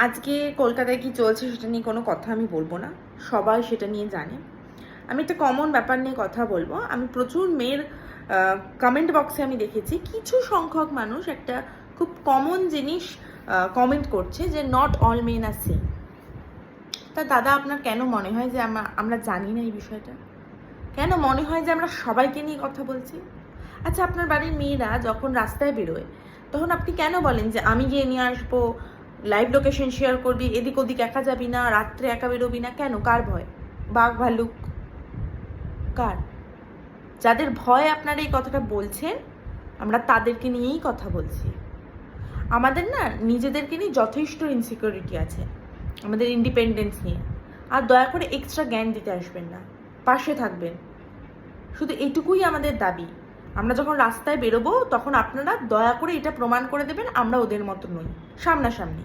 আজকে কলকাতায় কি চলছে সেটা নিয়ে কোনো কথা আমি বলবো না, সবাই সেটা নিয়ে জানে। আমি একটা কমন ব্যাপার নিয়ে কথা বলবো। আমি প্রচুর মেয়ের কমেন্ট বক্সে আমি দেখেছি কিছু সংখ্যক মানুষ একটা খুব কমন জিনিস কমেন্ট করছে যে not all men are same. তা দাদা, আপনার কেন মনে হয় যে আমরা জানি না এই বিষয়টা? কেন মনে হয় যে আমরা সবাইকে নিয়ে কথা বলছি? আচ্ছা, আপনার বাড়ির মেয়েরা যখন রাস্তায় বেরোয় তখন আপনি কেন বলেন যে আমি গিয়ে নিয়ে আসবো, লাইভ লোকেশন শেয়ার করবি, এদিক ওদিক একা যাবি না, রাত্রে একা বেরোবি না? কেন? কার ভয়? বাঘ ভাল্লুক কার? যাদের ভয় আপনারা এই কথাটা বলছেন, আমরা তাদেরকে নিয়েই কথা বলছি। আমাদের না নিজেদেরকে নিয়ে যথেষ্ট ইনসিকিউরিটি আছে, আমাদের ইন্ডিপেন্ডেন্স নিয়ে। আর দয়া করে এক্সট্রা জ্ঞান দিতে আসবেন না, পাশে থাকবেন। শুধু এটুকুই আমাদের দাবি। আমরা যখন রাস্তায় বেরোবো তখন আপনারা দয়া করে এটা প্রমাণ করে দেবেন আমরা ওদের মতো নই, সামনাসামনি।